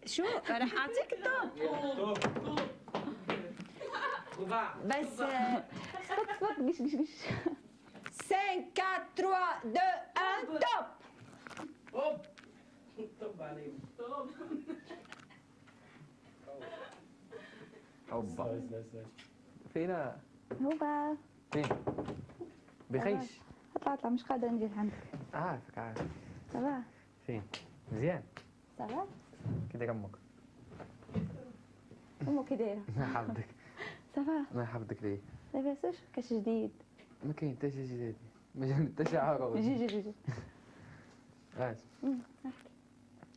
شو رح اعطيك الطوب بس تفك قش قش قش. 5 4 3 2 1 توب. هوب طب عليك هوبا فينا هوبا فين بخيش اطلع مش قادرة نجي لعندك. عارف صباح فين مزيان صباح كي داير امك امك كي دايرة؟ الله يحفظك صباح الله يحفظك ليه لاباسش كاش جديد؟ ما كاين حتى شي جديد ما جا حتى شي عروض جي اش احكي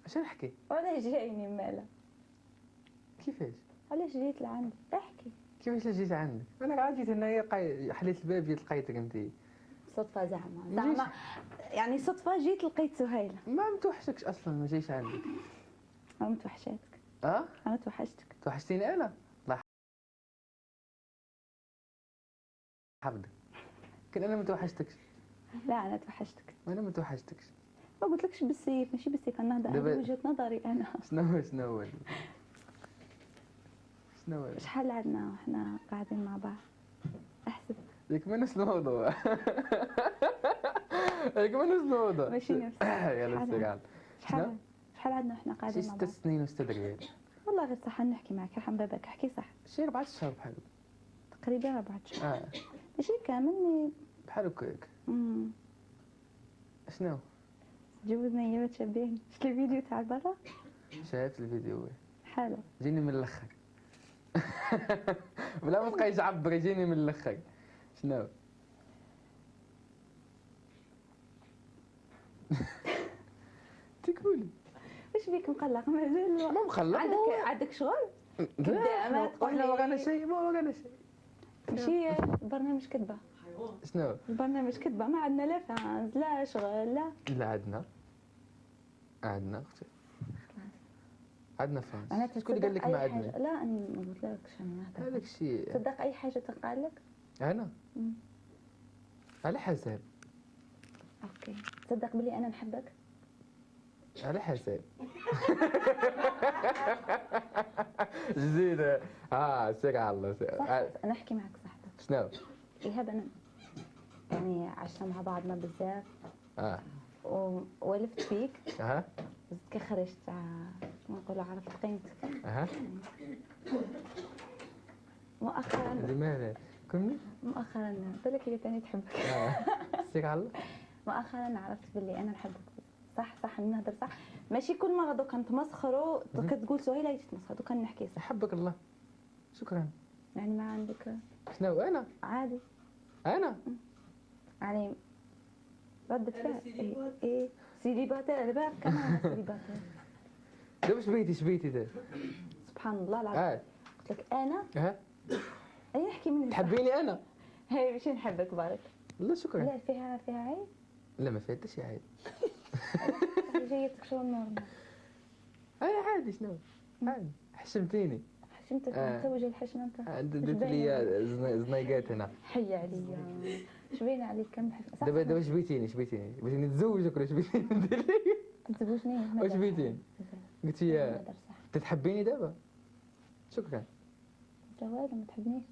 اش نحكي وعلاش جايني مالا؟ كيفاش علاش جيت لعندي؟ احكي. كيفاش جيت عندك انا عاد جيت هنايا حليت الباب جيت لقيتك انت صدفة زعما يعني صدفة جيت لقيت سهيلة. ما متوحشكش اصلا ما جايش عندك أنا متوحشاتك. أنا توحشتك. توحشتيني انا الله يحفظك كان انا ما توحشتكش. لا أنا توحشتك. انا ما توحشتكش ما قلتلكش بالسيف ماشي بالسيف النهضة هذه وجهة نظري أنا. شنو شحال عندنا وإحنا قاعدين مع بعض؟ أحسب. ياك ما نفس الموضوع ياك ما نفس الموضوع ماشي نفس. يلا استقال شحال عندنا وإحنا قاعدين مع بعض؟ 6 سنين و6 ريال. والله غير صح نحكي معك يرحم باباك احكي صح. شي 4 شهور بحال تقريبا 4 شهور. ماشي كامل بحال هكاك. شنو؟ تجوزني هي ما تشبهني. شفت الفيديو تاع برا؟ شايف الفيديو حلو. جيني من الاخر بلا ما تبقايش عبري جيني من الاخر. شنو؟ تقولي واش بيك مقلق مازال؟ ما مقلق عندك شغل؟ لا احنا ما ورانا شيء ماشي البرنامج كذبه. شنو؟ البرنامج كذبه ما عندنا لا فانز لا شغل لا عندنا اختي عندنا فانز. انا شكون اللي قال لك ما عندنا؟ لا انا ما قلتلكش انا هذاك الشيء. تصدق اي حاجه تقال لك؟ انا على حسب. اوكي تصدق بلي انا نحبك؟ على حسب جديدة. سير على الله سير. انا احكي معك صاحبك. شنو؟ ايهاب انا يعني عشنا مع بعضنا بزاف. وولفت فيك. بس كي خرجت كما نقولوا عرفت قيمتك. مؤخرا لماذا؟ كملي. مؤخرا بالك هي ثاني تحبك. سير على الله. مؤخرا عرفت باللي انا نحبك. صح نهضر صح ماشي كل مرة دوكا نتمسخروا كتقول سهيلة هي تتمسخر دوكا نحكي صح. يحبك الله. شكرا. يعني ما عندك شنو انا؟ عادي. انا؟ يعني ردة فعل ايه سيليباتير الباب كمان سيليباتير. دابا شبيتي دابا؟ سبحان الله العظيم. قلت لك انا اي نحكي من تحبيني انا؟ هاي ماشي نحبك بارك. لا شكرا. لا فيها عيب. لا ما فيها حتى شي عيب. جايتك شو نورمال. عادي شنو؟ عادي حشمتيني. حشمتك انت وجه الحشمه انت. درت لي زنيقات هنا. حي عليا. اش باين عليك كم حشمه. دابا شبيتيني بغيتي نتزوجك ولا شبيتيني ندير لك؟ تزوجني. واش بيتيني؟ قلتي تتحبيني دابا؟ شكرا. لا والو ما تحبنيش.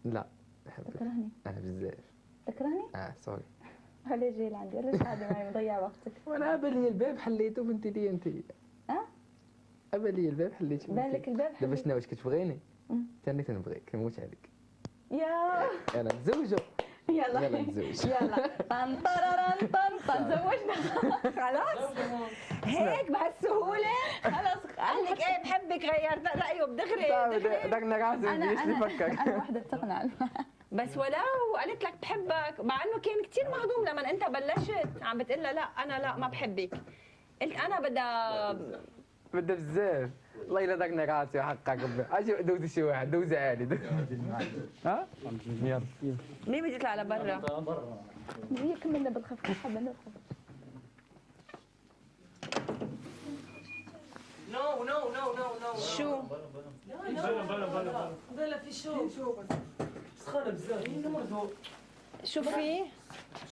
لا نحبك. تكرهني. بزاف. تكرهني؟ سوري. علاش جاي لعندي؟ علاش قاعدة معايا مضيع وقتك؟ وانا ابا لي الباب حليته وانت لي انت. ابا لي الباب حليته. بالك الباب حليته. دابا شنو واش كتبغيني؟ ثاني تنبغيك نموت عليك. يا نتزوجوا. يلا نتزوج. يلا طن تزوجنا. خلاص هيك بهالسهولة. خلاص قال لك ايه بحبك غيرت رأيه بدغري. دقنا راسي اللي فكر. انا وحدة تقنع. بس ولو قالت لك بحبك مع انه كان كثير مهضوم لما انت بلشت عم بتقول لها لا انا لا ما بحبك. قلت انا بدها بزاف. والله الا دقنا راسي وحقك اجي دوزي شي واحد دوزي عالي. يلا مين بده يطلع لبرا؟ هي كملنا بالخف حابه ندخل. نو شو؟ بلا في شو سخانه بزاف. شو في؟